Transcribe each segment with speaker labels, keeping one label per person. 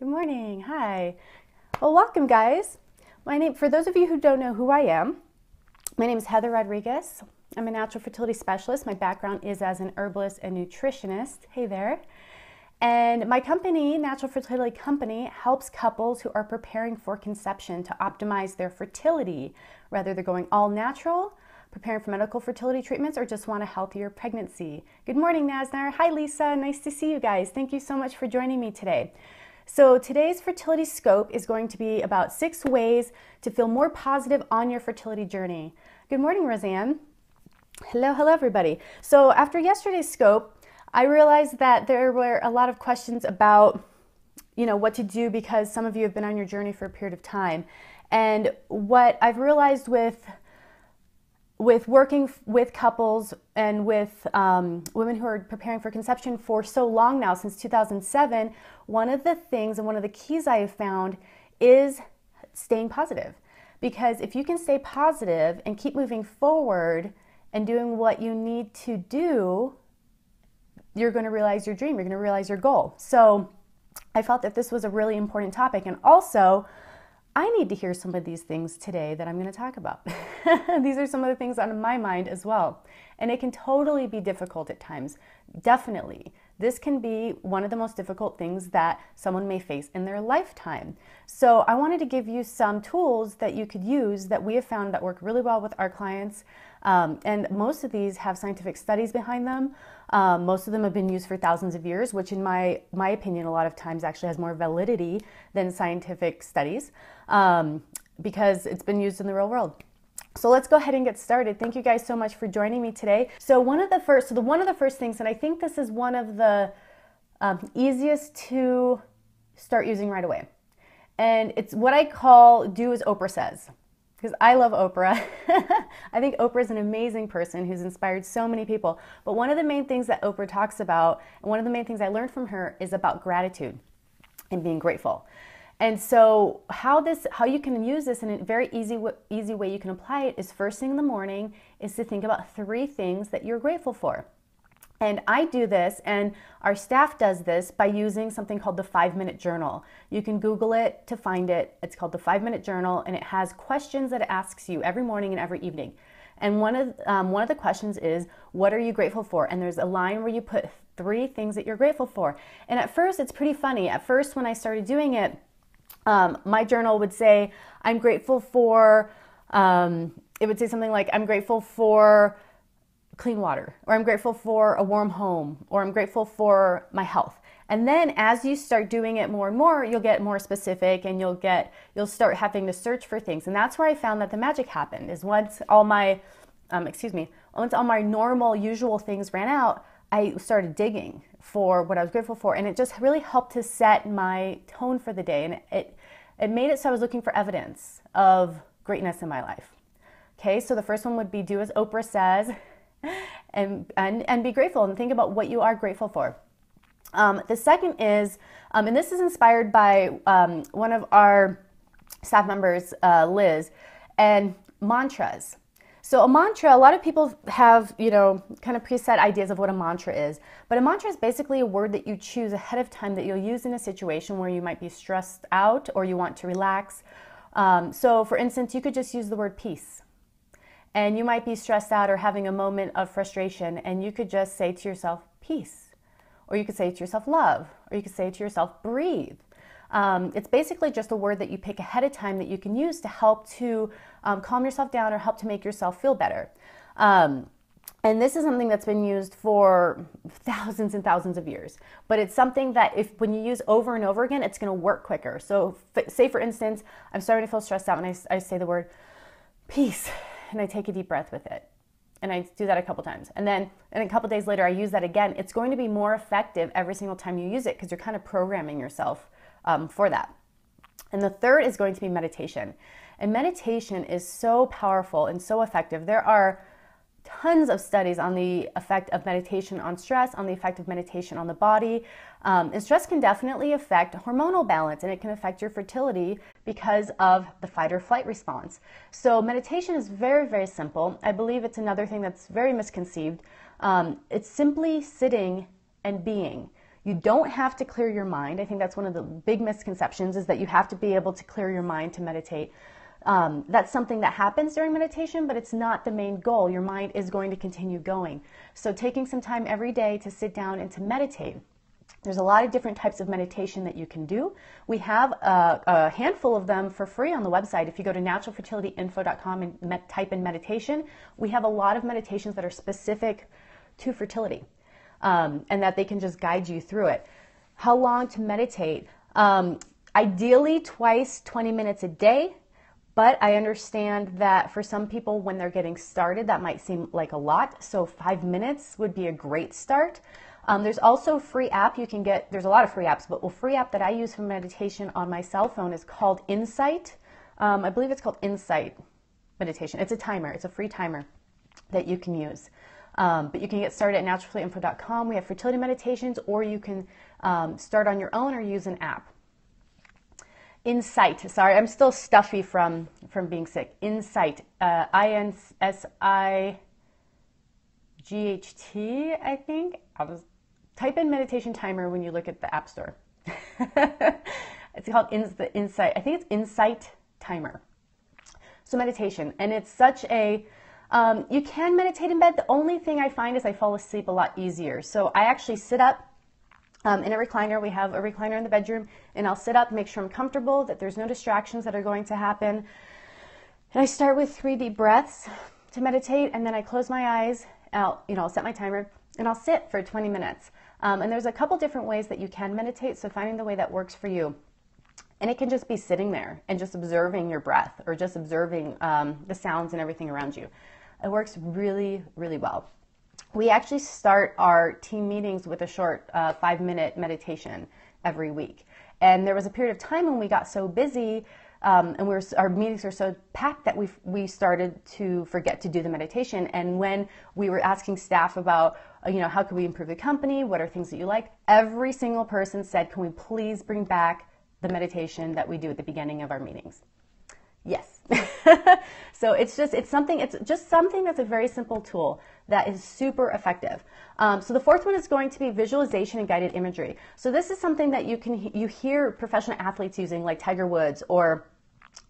Speaker 1: Good morning. Hi. Well, welcome, guys. For those of you who don't know who I am, my name is Heather Rodriguez. I'm a natural fertility specialist. My background is as an herbalist and nutritionist. Hey there. And my company, Natural Fertility Company, helps couples who are preparing for conception to optimize their fertility, whether they're going all natural, preparing for medical fertility treatments, or just want a healthier pregnancy. Good morning, Nasnar. Hi, Lisa. Nice to see you guys. Thank you so much for joining me today. So today's fertility scope is going to be about 6 ways to feel more positive on your fertility journey. Good morning, Roseanne. Hello, everybody. So after yesterday's scope, I realized that there were a lot of questions about, what to do because some of you have been on your journey for a period of time. And what I've realized with working with couples and with women who are preparing for conception for so long now, since 2007, one of the things and one of the keys I have found is staying positive. Because if you can stay positive and keep moving forward and doing what you need to do, you're going to realize your dream, you're going to realize your goal. So I felt that this was a really important topic. And also, I need to hear some of these things today that I'm going to talk about. These are some of the things on my mind as well. And it can totally be difficult at times. Definitely. This can be one of the most difficult things that someone may face in their lifetime. So I wanted to give you some tools that you could use that we have found that work really well with our clients. And most of these have scientific studies behind them. Most of them have been used for thousands of years, which in my opinion, a lot of times actually has more validity than scientific studies because it's been used in the real world. So let's go ahead and get started. Thank you guys so much for joining me today. So one of the first things, and I think this is one of the easiest to start using right away. And it's what I call do as Oprah says. Because I love Oprah. I think Oprah is an amazing person who's inspired so many people. But one of the main things that Oprah talks about, and one of the main things I learned from her, is about gratitude and being grateful. And so how you can use this in a very easy way you can apply it is first thing in the morning is to think about 3 things that you're grateful for. And I do this, and our staff does this by using something called the 5-minute journal. You can Google it to find it. It's called the 5-minute journal, and it has questions that it asks you every morning and every evening. And one of the questions is, what are you grateful for? And there's a line where you put 3 things that you're grateful for. And at first, it's pretty funny. At first, when I started doing it, my journal would say, I'm grateful for, it would say something like, I'm grateful for clean water, or I'm grateful for a warm home, or I'm grateful for my health. And then as you start doing it more and more, you'll get more specific and you'll start having to search for things. And that's where I found that the magic happened, is once all my normal, usual things ran out, I started digging for what I was grateful for. And it just really helped to set my tone for the day. And it made it so I was looking for evidence of greatness in my life. Okay, so the first one would be do as Oprah says. And be grateful and think about what you are grateful for. The second is, and this is inspired by one of our staff members, Liz, and mantras. So a mantra, a lot of people have, kind of preset ideas of what a mantra is. But a mantra is basically a word that you choose ahead of time that you'll use in a situation where you might be stressed out or you want to relax. So for instance, you could just use the word peace. And you might be stressed out or having a moment of frustration, and you could just say to yourself, peace. Or you could say to yourself, love. Or you could say to yourself, breathe. It's basically just a word that you pick ahead of time that you can use to help to calm yourself down or help to make yourself feel better. And this is something that's been used for thousands and thousands of years. But it's something that when you use over and over again, it's going to work quicker. So say, for instance, I'm starting to feel stressed out, and I say the word peace. And I take a deep breath with it. And I do that a couple times. And then a couple days later, I use that again. It's going to be more effective every single time you use it because you're kind of programming yourself for that. And the third is going to be meditation. And meditation is so powerful and so effective. There are tons of studies on the effect of meditation on stress, on the effect of meditation on the body. And stress can definitely affect hormonal balance, and it can affect your fertility because of the fight or flight response. So meditation is very, very simple. I believe it's another thing that's very misconceived. It's simply sitting and being. You don't have to clear your mind. I think that's one of the big misconceptions, is that you have to be able to clear your mind to meditate. That's something that happens during meditation, but it's not the main goal. Your mind is going to continue going. So taking some time every day to sit down and to meditate. There's a lot of different types of meditation that you can do. We have a handful of them for free on the website. If you go to naturalfertilityinfo.com and type in meditation, we have a lot of meditations that are specific to fertility, and that they can just guide you through it. How long to meditate? Ideally twice, 20 minutes a day. But I understand that for some people, when they're getting started, that might seem like a lot. So 5 minutes would be a great start. There's also a free app you can get. There's a lot of free apps, but a free app that I use for meditation on my cell phone is called Insight. I believe it's called Insight Meditation. It's a timer. It's a free timer that you can use. But you can get started at naturalfertilityinfo.com. We have fertility meditations, or you can start on your own or use an app. Insight. Sorry, I'm still stuffy from being sick. Insight. INSIGHT, I think. I'll just type in meditation timer when you look at the App Store. It's called Insight. I think it's Insight Timer. So meditation. And it's such a... you can meditate in bed. The only thing I find is I fall asleep a lot easier. So I actually sit up in a recliner. We have a recliner in the bedroom, and I'll sit up, make sure I'm comfortable, that there's no distractions that are going to happen. And I start with 3 deep breaths to meditate, and then I close my eyes. I'll set my timer, and I'll sit for 20 minutes. And there's a couple different ways that you can meditate, so finding the way that works for you. And it can just be sitting there and just observing your breath, or just observing the sounds and everything around you. It works really, really well. We actually start our team meetings with a short 5-minute meditation every week. And there was a period of time when we got so busy and our meetings were so packed that we started to forget to do the meditation. And when we were asking staff about, how can we improve the company? What are things that you like? Every single person said, can we please bring back the meditation that we do at the beginning of our meetings? Yes. So it's just something that's a very simple tool that is super effective. So the fourth one is going to be visualization and guided imagery. So this is something that you hear professional athletes using, like Tiger Woods, or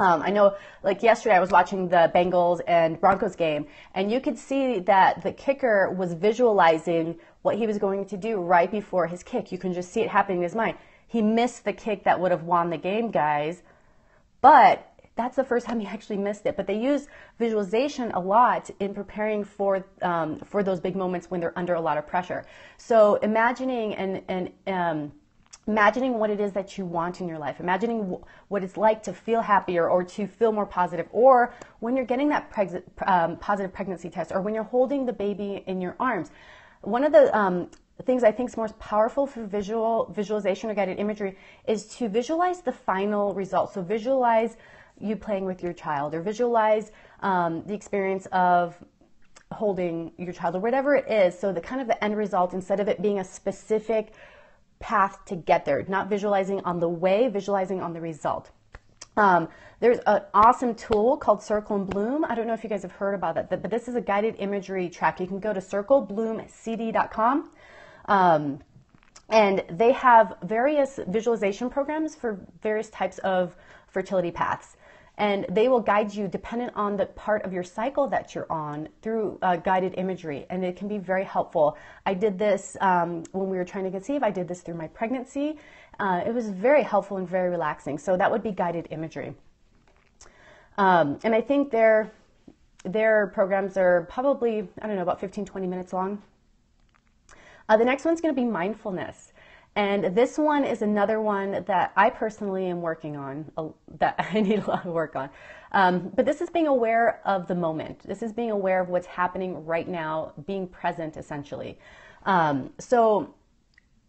Speaker 1: I know, like yesterday I was watching the Bengals and Broncos game, and you could see that the kicker was visualizing what he was going to do right before his kick. You can just see it happening in his mind. He missed the kick that would have won the game, guys, but that's the first time he actually missed it. But they use visualization a lot in preparing for those big moments when they're under a lot of pressure. So imagining imagining what it is that you want in your life, imagining what it's like to feel happier or to feel more positive, or when you're getting that positive pregnancy test, or when you're holding the baby in your arms. One of the things I think is most powerful for visualization or guided imagery is to visualize the final result. So visualize you playing with your child, or visualize the experience of holding your child, or whatever it is. So the end result, instead of it being a specific path to get there, not visualizing on the way, visualizing on the result. There's an awesome tool called Circle and Bloom. I don't know if you guys have heard about it, but this is a guided imagery track. You can go to circlebloomcd.com. And they have various visualization programs for various types of fertility paths. And they will guide you, dependent on the part of your cycle that you're on, through guided imagery. And it can be very helpful. I did this when we were trying to conceive. I did this through my pregnancy. It was very helpful and very relaxing. So that would be guided imagery. And I think their programs are probably, about 15, 20 minutes long. The next one's going to be mindfulness. And this one is another one that I personally am working on, that I need a lot of work on. But this is being aware of the moment. This is being aware of what's happening right now, being present, essentially. So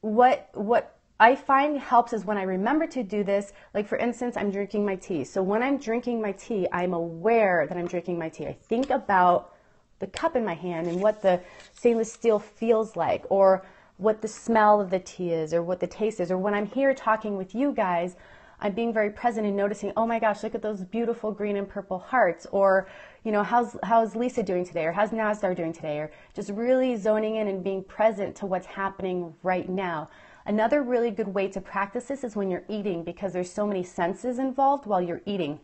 Speaker 1: what I find helps is when I remember to do this, like for instance, I'm drinking my tea. So when I'm drinking my tea, I'm aware that I'm drinking my tea. I think about the cup in my hand and what the stainless steel feels like, or what the smell of the tea is, or what the taste is. Or when I'm here talking with you guys, I'm being very present and noticing, oh my gosh, look at those beautiful green and purple hearts. Or, how's Lisa doing today? Or how's Nazdar doing today? Or just really zoning in and being present to what's happening right now. Another really good way to practice this is when you're eating, because there's so many senses involved while you're eating.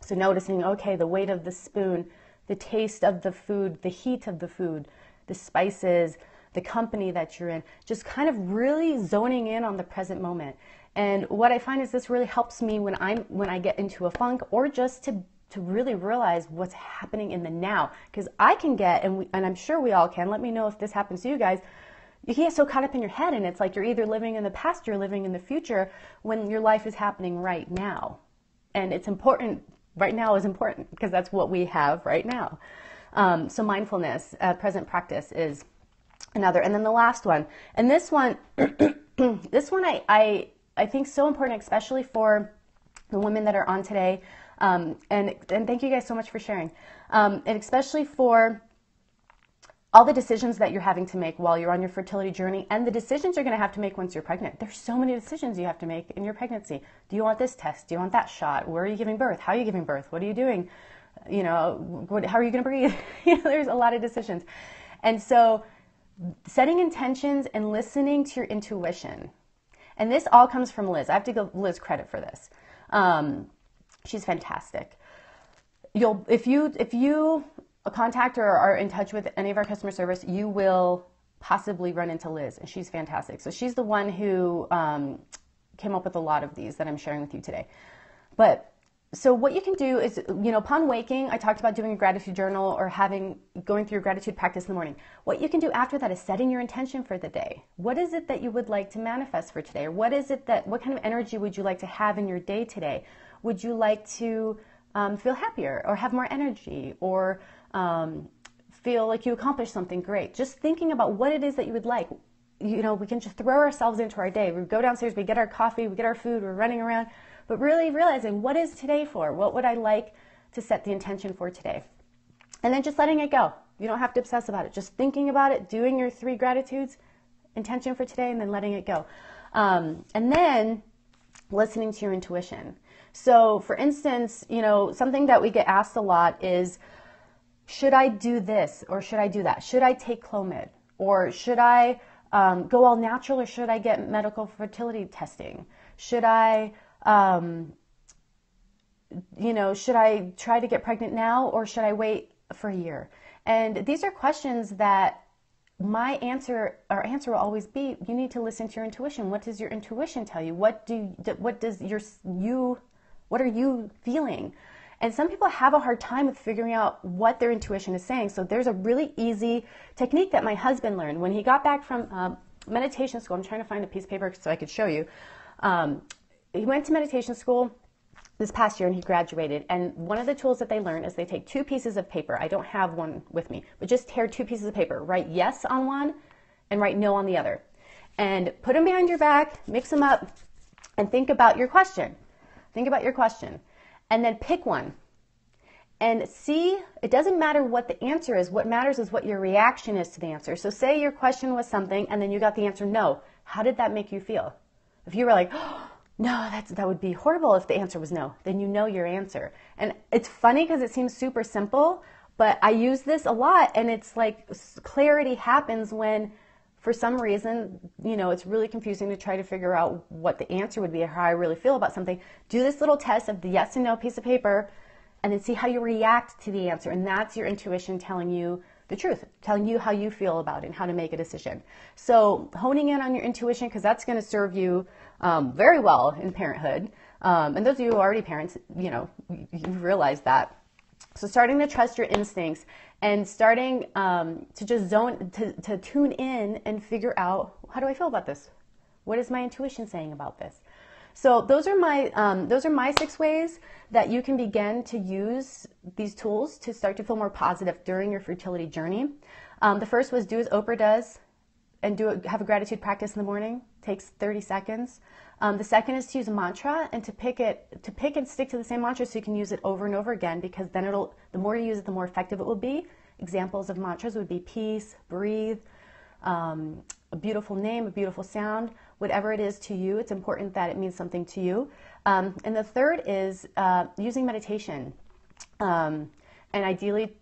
Speaker 1: So noticing, okay, the weight of the spoon, the taste of the food, the heat of the food, the spices, the company that you're in, just kind of really zoning in on the present moment. And what I find is this really helps me when I get into a funk, or just to really realize what's happening in the now. Because I can get, and I'm sure we all can, let me know if this happens to you guys, you get so caught up in your head, and it's like you're either living in the past or you're living in the future, when your life is happening right now. And it's important, right now is important, because that's what we have right now. So mindfulness, present practice is another. And then the last one, and this one, this one I think so important, especially for the women that are on today. And thank you guys so much for sharing. And especially for all the decisions that you're having to make while you're on your fertility journey, and the decisions you're going to have to make once you're pregnant. There's so many decisions you have to make in your pregnancy. Do you want this test? Do you want that shot? Where are you giving birth? How are you giving birth? What are you doing? You know, how are you going to breathe? There's a lot of decisions. And so setting intentions and listening to your intuition. And this all comes from Liz. I have to give Liz credit for this. She's fantastic. If you contact or are in touch with any of our customer service, you will possibly run into Liz, and she's fantastic. So she's the one who came up with a lot of these that I'm sharing with you today. But so what you can do is, upon waking, I talked about doing a gratitude journal or going through gratitude practice in the morning. What you can do after that is setting your intention for the day. What is it that you would like to manifest for today? Or what kind of energy would you like to have in your day today? Would you like to feel happier, or have more energy, or feel like you accomplished something great? Just thinking about what it is that you would like. We can just throw ourselves into our day. We go downstairs, we get our coffee, we get our food, we're running around, but really realizing, what is today for? What would I like to set the intention for today? And then just letting it go. You don't have to obsess about it. Just thinking about it, doing your 3 gratitudes, intention for today, and then letting it go. And then listening to your intuition. So for instance, something that we get asked a lot is, should I do this or should I do that? Should I take Clomid? Or should I go all natural, or should I get medical fertility testing? Should I, should I try to get pregnant now, or should I wait for a year? And these are questions that our answer will always be, you need to listen to your intuition. What does your intuition tell you? What are you feeling? And some people have a hard time with figuring out what their intuition is saying. So there's a really easy technique that my husband learned when he got back from meditation school. I'm trying to find a piece of paper so I could show you. He went to meditation school this past year and he graduated. And one of the tools that they learn is they take 2 pieces of paper. I don't have one with me, but just tear 2 pieces of paper. Write yes on one and write no on the other. And put them behind your back, mix them up, and think about your question. Think about your question. And then pick one. And see, it doesn't matter what the answer is. What matters is what your reaction is to the answer. So say your question was something and then you got the answer no. How did that make you feel? If you were like, oh, no, that would be horrible if the answer was no, then you know your answer. And it's funny because it seems super simple, but I use this a lot, and it's like clarity happens when, for some reason, it's really confusing to try to figure out what the answer would be or how I really feel about something. Do this little test of the yes and no piece of paper, and then see how you react to the answer. And that's your intuition telling you the truth, telling you how you feel about it and how to make a decision. So honing in on your intuition, because that's going to serve you very well in parenthood. And those of you who are already parents, you realize that. So starting to trust your instincts and starting to just to tune in and figure out, how do I feel about this? What is my intuition saying about this? So those are my 6 ways that you can begin to use these tools to start to feel more positive during your fertility journey. The first was do as Oprah does and have a gratitude practice in the morning. Takes 30 seconds. The second is to use a mantra and to pick and stick to the same mantra so you can use it over and over again, because then the more you use it, the more effective it will be. Examples of mantras would be peace, breathe, a beautiful name, a beautiful sound, whatever it is to you. It's important that it means something to you. And the third is using meditation. And ideally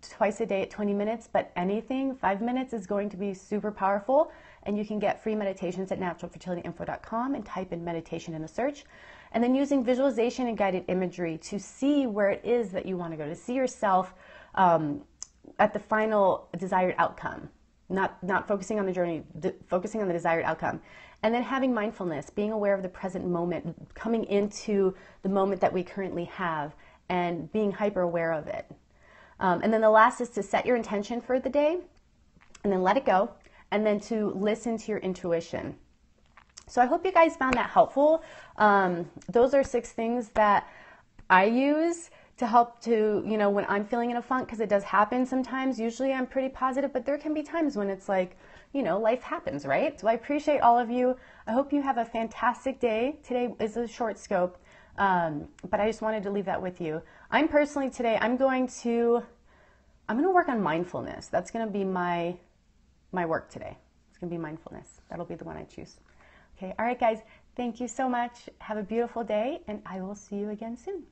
Speaker 1: twice a day at 20 minutes, but anything 5 minutes is going to be super powerful. And you can get free meditations at naturalfertilityinfo.com and type in meditation in the search. And then using visualization and guided imagery to see where it is that you want to go, to see yourself at the final desired outcome, not focusing on the journey, focusing on the desired outcome. And then having mindfulness, being aware of the present moment, coming into the moment that we currently have and being hyper aware of it. And then the last is to set your intention for the day and then let it go, and then to listen to your intuition. So I hope you guys found that helpful. Those are 6 things that I use to help to, when I'm feeling in a funk, because it does happen sometimes. Usually I'm pretty positive, but there can be times when it's like, life happens, right? So I appreciate all of you. I hope you have a fantastic day. Today is a short scope, but I just wanted to leave that with you. I'm personally today, I'm going to work on mindfulness. That's going to be my work today. It's going to be mindfulness. That'll be the one I choose. Okay. All right, guys. Thank you so much. Have a beautiful day, and I will see you again soon.